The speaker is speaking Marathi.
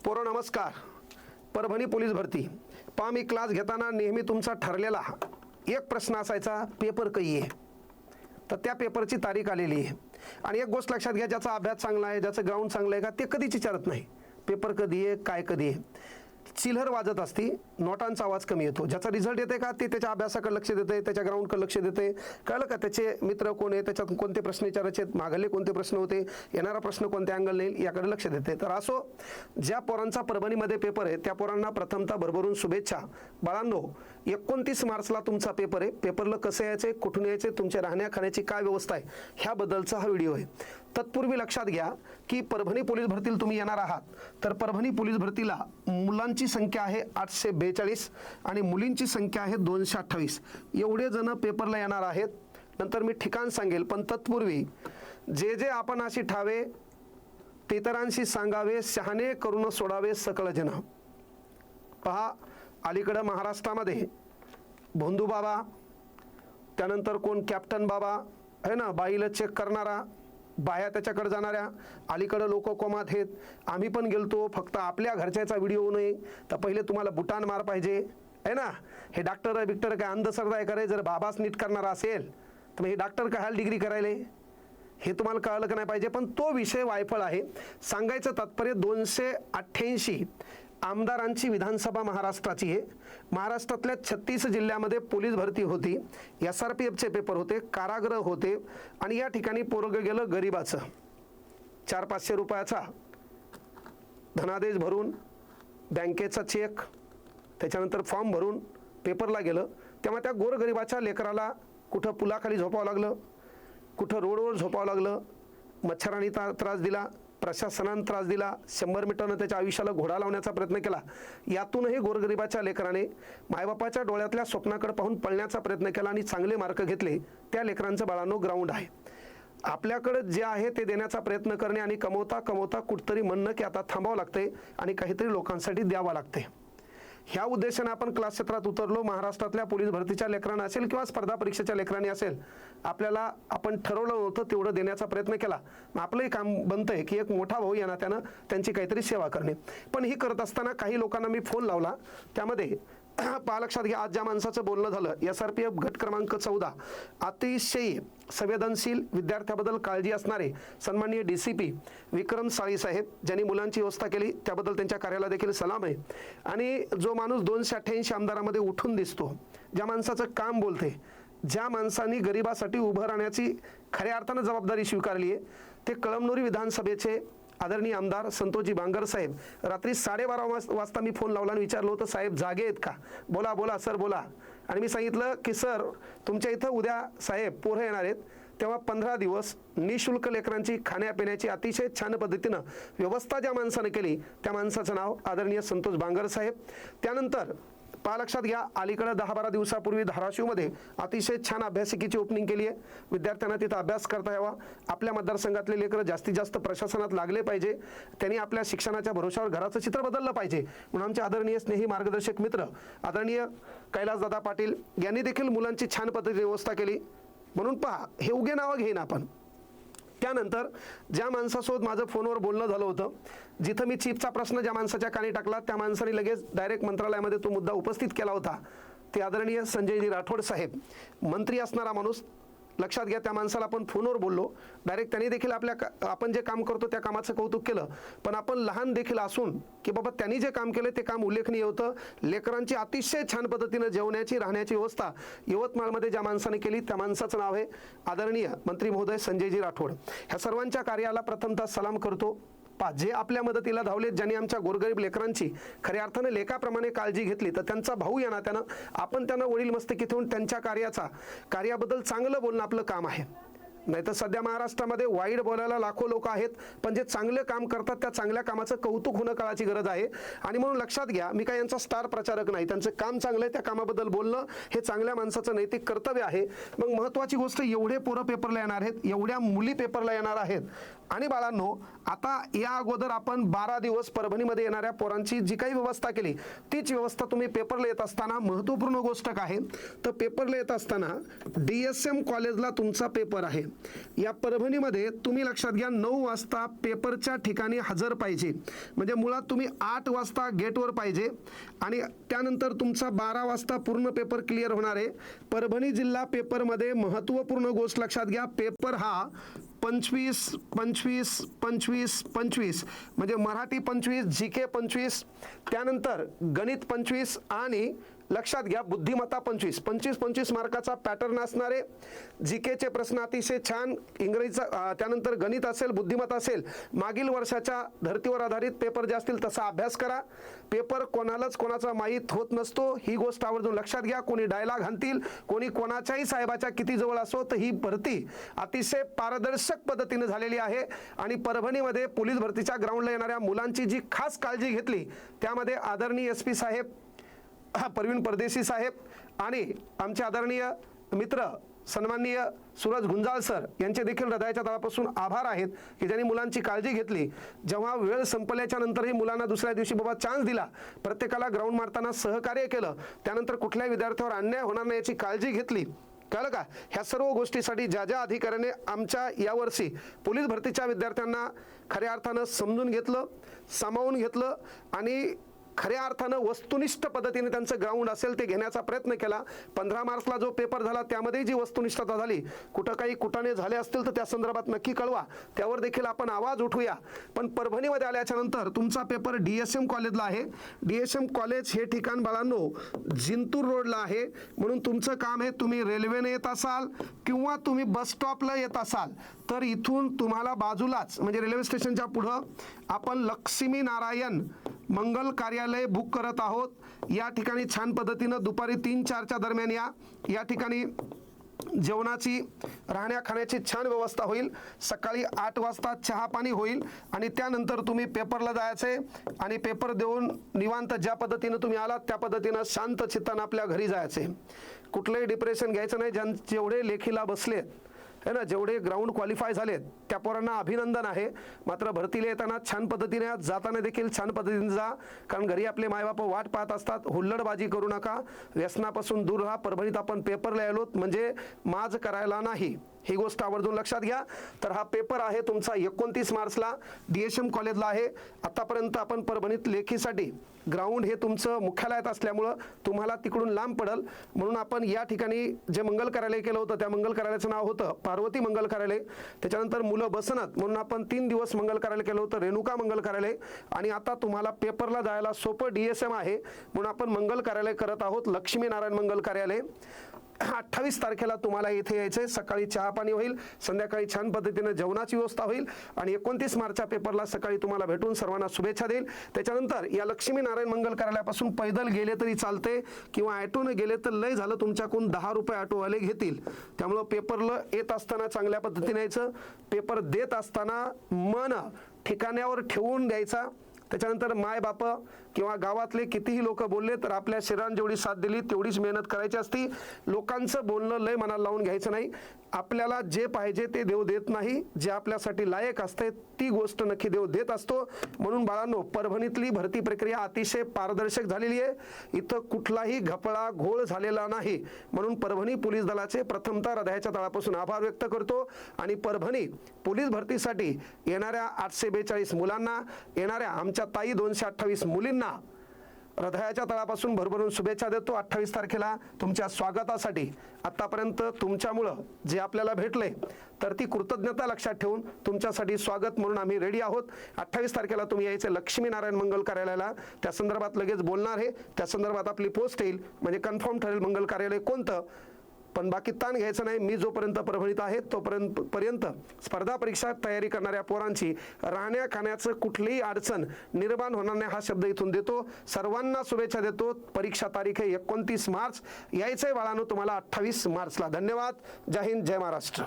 पोरो नमस्कार. परभणी पोलीस भरती पहा, मी क्लास घेताना नेहमी तुमचा ठरलेला एक प्रश्न असायचा, पेपर कधी आहे. तर त्या पेपरची तारीख आलेली आहे. आणि एक गोष्ट लक्षात घ्या, ज्याचा अभ्यास चांगला आहे, ज्याचं ग्राउंड चांगलं आहे का, ते कधीच विचारत नाही पेपर कधी आहे, काय कधी आहे. चिल्हर वाजत असती, नोटांचा आवाज कमी येतो. ज्याचा रिझल्ट येते का, ते त्याच्या अभ्यासाकडे लक्ष देते, त्याच्या ग्राउंडकडे लक्ष देते. कळलं का, त्याचे मित्र कोण आहे, त्याच्यात कोणते प्रश्न विचारायचे, मागले कोणते प्रश्न होते, येणारा प्रश्न कोणत्या अँगल येईल याकडे लक्ष देते. तर असो, ज्या पोरांचा परभणीमध्ये पेपर आहे त्या पोरांना प्रथमतः भरभरून शुभेच्छा. बाळांनो, 29 मार्चला तुमचा पेपर आहे. पेपरला कसं यायचे, कुठून यायचे, तुमच्या राहण्या खाण्याची काय व्यवस्था आहे, ह्याबद्दलचा हा व्हिडिओ आहे. तत्पूर्वी लक्षात घ्या की परभणी पोलीस भरतीला तुम्ही येणार आहात, तर परभणी पोलीस भरतीला मुलांची संख्या आहे 842 आणि मुलींची संख्या आहे 228. एवढे जण पेपरला येणार आहेत. नंतर मी ठिकाण सांगेल, पण तत्पूर्वी जे जे आपण अशी ठावे ते इतरांशी सांगावे, शहाणे करून सोडावे सकळ जन. पहा, अलीकडं महाराष्ट्रामध्ये भोंदू बाबा, त्यानंतर कोण कॅप्टन बाबा आहे ना, बाईला चेक करणारा, बाया त्याच्याकडे जाणाऱ्या, अलीकडं लोक कोमात आहेत. आम्ही पण गेलतो, फक्त आपल्या घरच्याचा व्हिडिओ होऊ नये तर पहिले तुम्हाला बुटान मार पाहिजे आहे ना. हे डॉक्टर बिक्टर काय अंधश्रद्धा करे, जर बाबाच नीट करणारा असेल तर मग हे डॉक्टर काय हाल डिग्री करायले, हे तुम्हाला कळलं का नाही पाहिजे. पण तो विषय वायफळ आहे. सांगायचं तात्पर्य, 288 आमदारांची विधानसभा महाराष्ट्राची आहे. महाराष्ट्रातल्या 36 जिल्ह्यामध्ये पोलीस भरती होती, SRPFचे पेपर होते, कारागृह होते. आणि या ठिकाणी पोरगं गेलं गरिबाचं, 400-500 रुपयाचा धनादेश भरून, बँकेचा चेक, त्याच्यानंतर फॉर्म भरून पेपरला गेलं. तेव्हा त्या गोरगरिबाच्या लेकराला कुठं पुलाखाली झोपावं लागलं, कुठं रोडवर झोपावं लागलं, मच्छरांनी त्रास दिला, प्रशासनानं त्रास दिला, 100 मीटरनं त्याच्या आयुष्याला घोडा लावण्याचा प्रयत्न केला. यातूनही गोरगरिबाच्या लेकराने मायबापाच्या डोळ्यातल्या स्वप्नाकडे पाहून पळण्याचा प्रयत्न केला आणि चांगले मार्क घेतले. त्या लेकरांचं बाळांनो ग्राउंड आहे. आपल्याकडं जे आहे ते देण्याचा प्रयत्न करणे आणि कमवता कमवता कुठतरी म्हणणं की आता थांबावं लागते आणि काहीतरी लोकांसाठी द्यावं लागते. ह्या उद्देशाने आपण क्लास क्षेत्रात उतरलो. महाराष्ट्रातल्या पोलीस भरतीच्या लेकरांना असेल किंवा स्पर्धा परीक्षेच्या लेकरांनी असेल, आपल्याला आपण ठरवलं होतं तेवढं देण्याचा प्रयत्न केला. आपलंही काम बनतंय की एक मोठा भाऊ या नात्यानं त्यांची काहीतरी सेवा करणे. पण ही करत असताना काही लोकांना मी फोन लावला. त्यामध्ये पहा, लक्षात घ्या, आज ज्या माणसाचं बोलणं झालं, SRPF गट क्रमांक 14, अतिशय संवेदनशील, विद्यार्थ्याबद्दल काळजी असणारे सन्माननीय DCP विक्रम साळी साहेब, ज्यांनी मुलांची व्यवस्था केली त्याबद्दल त्यांच्या कार्याला देखील सलाम आहे. आणि जो माणूस 288 आमदारामध्ये उठून दिसतो, ज्या माणसाचं काम बोलते, ज्या माणसांनी गरिबासाठी उभं राहण्याची खऱ्या अर्थानं जबाबदारी स्वीकारली आहे, ते कळमनुरी विधानसभेचे आदरणीय आमदार संतोषजी बांगर साहेब. रात्री 12:30 वाजता मी फोन लावला आणि विचारलं होतं, साहेब जागे आहेत का? बोला बोला सर बोला. आणि मी सांगितलं की सर, तुमच्या इथं उद्या साहेब पोरं येणार आहेत, तेव्हा 15 दिवस निशुल्क लेकरांची खाण्यापिण्याची अतिशय छान पद्धतीनं व्यवस्था ज्या माणसानं केली, त्या माणसाचं नाव आदरणीय संतोष बांगर साहेब. त्यानंतर पहा, लक्षात घ्या, अलीकडे 10-12 दिवसापूर्वी धाराशिवमध्ये अतिशय छान अभ्यासिकेची ओपनिंग केली आहे. विद्यार्थ्यांना तिथं अभ्यास करता यावा. आपल्या मतदारसंघातले लेकरं जास्तीत जास्त प्रशासनात लागले पाहिजे. त्यांनी आपल्या शिक्षणाच्या भरोशावर घराचं चित्र बदललं पाहिजे. म्हणून आमचे आदरणीय स्नेही मार्गदर्शक मित्र आदरणीय कैलासदादा पाटील यांनी देखील मुलांची छान पद्धतीने व्यवस्था केली. म्हणून पहा, हे उगे नावं घेईन आपण. त्यानंतर ज्या माणसासोबत माझं फोनवर बोलणं झालं होतं, जिथं मी चीफचा प्रश्न ज्या माणसाच्या कानी टाकला, त्या माणसाने लगेच डायरेक्ट मंत्रालयामध्ये तो मुद्दा उपस्थित केला होता. ते आदरणीय संजयजी राठोड साहेब, मंत्री असणारा माणूस. लक्षात घ्या, त्या माणसाला आपण फोनवर बोललो. डायरेक्ट त्यांनी देखील आपण जे काम करतो त्या कामाचं कौतुक केलं. पण आपण लहान देखील असून की बाबा त्यांनी जे काम केलं ते काम उल्लेखनीय होतं. लेकरांची अतिशय छान पद्धतीनं जेवण्याची राहण्याची व्यवस्था यवतमाळमध्ये ज्या माणसाने केली, त्या माणसाचं नाव आहे आदरणीय मंत्री महोदय संजयजी राठोड. ह्या सर्वांच्या कार्याला प्रथमतः सलाम करतो. जे आपल्या मदतीला धावलेत, ज्यांनी आमच्या गोरगरीब लेकरांची खऱ्या अर्थानं लेकाप्रमाणे काळजी घेतली, तर त्यांचा भाऊ या नात्यानं आपण त्यांना वडील मस्तकी ठेवून त्यांच्या कार्याबद्दल चांगलं बोलणं आपलं काम आहे. नाही तर सध्या महाराष्ट्रामध्ये वाईट बोलायला लाखो लोक आहेत, पण जे चांगलं काम करतात त्या चांगल्या कामाचं कौतुक होणं काळाची गरज आहे. आणि म्हणून लक्षात घ्या, मी काय यांचा स्टार प्रचारक नाही. त्यांचं काम चांगलं आहे, त्या कामाबद्दल बोलणं हे चांगल्या माणसाचं नैतिक कर्तव्य आहे. मग महत्त्वाची गोष्ट, एवढे पोरं पेपरला येणार आहेत, एवढ्या मुली पेपरला येणार आहेत. आणि बाळांनो, आता या अगोदर आपण 12 दिवस परभणीमध्ये येणाऱ्या पोरांची जी काही व्यवस्था केली तीच व्यवस्था तुम्ही पेपरला येत असताना महत्त्वपूर्ण गोष्ट काय आहे तर पेपरला येत असताना DSM कॉलेजला तुमचा पेपर आहे. या परभणीमध्ये तुम्ही लक्षात घ्या 9 वाजता पेपरच्या ठिकाणी हजर पाहिजे. म्हणजे मुळात तुम्ही 8 वाजता गेटवर पाहिजे आणि त्यानंतर तुमचा 12 वाजता पूर्ण पेपर क्लिअर होणार आहे. परभणी जिल्हा पेपरमध्ये महत्त्वपूर्ण गोष्ट लक्षात घ्या, पेपर हा 25 25 25 25 म्हणजे मराठी 25, GK 25, त्यानंतर गणित 25 आणि लक्षात घ्या बुद्धिमत्ता 25 25 25 मार्काचा पॅटर्न असणारे GKचे प्रश्न अतिशय छान, इंग्रजीचा त्यानंतर गणित असेल, बुद्धिमत्ता असेल, मागील वर्षाच्या धर्तीवर आधारित पेपर जे असतील तसा अभ्यास करा. पेपर कोणालाच कोणाचा माहीत होत नसतो, ही गोष्ट आवर्जून लक्षात घ्या. कोणी डायलॉग हाणतील, कोणी कोणाच्याही साहेबाच्या किती जवळ असो, तर ही भरती अतिशय पारदर्शक पद्धतीने झालेली आहे. आणि परभणीमध्ये पोलीस भरतीच्या ग्राउंडला येणाऱ्या मुलांची जी खास काळजी घेतली त्यामध्ये आदरणीय SP साहेब, परवीन परदेशी साहेब आणि आमचे आदरणीय मित्र सन्माननीय सूरज गुंजाळ सर यांचे देखील हृदयाच्या तळापासून आभार आहेत की ज्यांनी मुलांची काळजी घेतली. जेव्हा वेळ संपल्याच्या नंतरही मुलांना दुसऱ्या दिवशी बाबा चान्स दिला, प्रत्येकाला ग्राउंड मारताना सहकार्य केलं, त्यानंतर कुठल्याही विद्यार्थ्यावर अन्याय होणार नाही याची काळजी घेतली. कळलं का? ह्या सर्व गोष्टीसाठी ज्या ज्या अधिकाऱ्याने आमच्या यावर्षी पोलीस भरतीच्या विद्यार्थ्यांना खऱ्या अर्थानं समजून घेतलं, सामावून घेतलं आणि खऱ्या अर्थानं वस्तुनिष्ठ पद्धतीने त्यांचं ग्राउंड असेल ते घेण्याचा प्रयत्न केला. 15 मार्चला जो पेपर झाला त्यामध्ये जी वस्तुनिष्ठता झाली, कुठं काही कुटाणे झाले असतील तर त्या संदर्भात नक्की कळवा, त्यावर देखील आपण आवाज उठवूया. पण परभणीमध्ये आल्याच्या नंतर तुमचा पेपर DSM कॉलेजला आहे. DSM कॉलेज हे ठिकाण बाळांनो जिंतूर रोडला आहे. म्हणून तुमचं काम आहे, तुम्ही रेल्वेने येत असाल किंवा तुम्ही बस स्टॉपला येत असाल तर इथून तुम्हाला बाजूलाच म्हणजे रेल्वे स्टेशनच्या पुढं आपण लक्ष्मी नारायण मंगल कार्यालय बुक करत आहोत. या ठिकाणी छान पद्धतीनं दुपारी 3-4च्या दरम्यान या ठिकाणी जेवणाची राहण्या खाण्याची छान व्यवस्था होईल. सकाळी 8 वाजता चहा पाणी होईल आणि त्यानंतर तुम्ही पेपरला जायचे आणि पेपर देऊन निवांत ज्या पद्धतीनं तुम्ही आलात त्या पद्धतीनं शांत चित्तानं आपल्या घरी जायचे. कुठलंही डिप्रेशन घ्यायचं नाही. जेवढे लेखीला बसलेत है ना, जेवढे ग्राउंड क्वालिफाय झालेत त्या पोरांना अभिनंदन आहे. मात्र भरतीला येताना छान पद्धतीने जाताना देखील छान पद्धतीने जा, कारण घरी आपले मायबाप वाट पाहत असतात. हुल्लडबाजी करू नका, व्यसनापासून दूर राहा. परभणीत आपण पेपरला आलोत म्हणजे माज करायला नाही, ही गोष्ट आवर्जून लक्षात घ्या. तर हा पेपर आहे तुमचा 29 मार्चला DSM कॉलेजला आहे. आतापर्यंत आपण परभणीत लेखीसाठी ग्राउंड हे तुमचं मुख्यालयात असल्यामुळं तुम्हाला तिकडून लांब पडल, म्हणून आपण या ठिकाणी जे मंगल कार्यालय केलं होतं त्या मंगल कार्यालयाचं नाव होतं पार्वती मंगल कार्यालय. त्याच्यानंतर मुलं बसनत म्हणून आपण 3 दिवस मंगल कार्यालय केलं होतं रेणुका मंगल कार्यालय. आणि आता तुम्हाला पेपरला जायला सोपं DSM आहे म्हणून आपण मंगल कार्यालय करत आहोत लक्ष्मीनारायण मंगल कार्यालय. 28 तारखेला तुम्हाला इथे यायचंय. सकाळी चहा पाणी होईल, संध्याकाळी छान पद्धतीने जेवणाची व्यवस्था होईल आणि 29 मार्चच्या पेपरला सकाळी तुम्हाला भेटून सर्वांना शुभेच्छा देईल. त्याच्यानंतर या लक्ष्मीनारायण मंगल कार्यालयापासून पैदल गेले तरी चालते किंवा ऑटोने गेले तर लय झालं तुमच्याकडून 10 रुपये ऑटोवाले घेतील. त्यामुळं पेपरला येत असताना चांगल्या पद्धतीने यायचं. पेपर देत असताना मन ठिकाण्यावर ठेवून द्यायचा. त्याच्यानंतर माय बाप किंवा गावातले कितीही लोक बोलले तर आपल्या शरीराने जेवढी साथ दिली तेवढीच मेहनत करायची असती. लोकांचं बोलणं लय मनाला लावून घ्यायचं नाही. आपल्याला जे पाहिजे ते देव देत नाही, जे आपल्यासाठी लायक असते ती गोष्ट नक्की देव देत असतो. म्हणून बाळांनो, परभणीतली भरती प्रक्रिया अतिशय पारदर्शक झालेली आहे. इथं कुठलाही घपळा घोळ झालेला नाही. म्हणून परभणी पोलीस दलाचे प्रथमतः हृदयाच्या तळापासून आभार व्यक्त करतो. आणि परभणी पोलीस भरतीसाठी येणाऱ्या 842 मुलांना, येणाऱ्या आमच्या ताई 228 मुलींना हृदयाच्या तळापासून भरभरून शुभेच्छा देतो. 28 तारखेला तुमच्या स्वागतासाठी आतापर्यंत तुमच्यामुळं जे आपल्याला भेटले तर ती कृतज्ञता लक्षात ठेवून तुमच्यासाठी स्वागत म्हणून आम्ही रेडी आहोत. 28 तारखेला तुम्ही यायचे लक्ष्मीनारायण मंगल कार्यालयाला. त्या संदर्भात लगेच बोलणार आहे, त्या संदर्भात आपली पोस्ट येईल म्हणजे कन्फर्म ठरेल मंगल कार्यालय कोणतं. पण बाकी ताण घ्यायचं नाही. मी जोपर्यंत परभणीत आहे तोपर्यंत स्पर्धा परीक्षा तयारी करणाऱ्या पोरांची राहण्या खाण्याचं कुठलीही अडचण निर्माण होणार नाही हा शब्द इथून देतो. सर्वांना शुभेच्छा देतो. परीक्षा तारीख आहे 29 मार्च. यायचंय बाळांनो तुम्हाला 28 मार्चला. धन्यवाद. जय हिंद, जय महाराष्ट्र.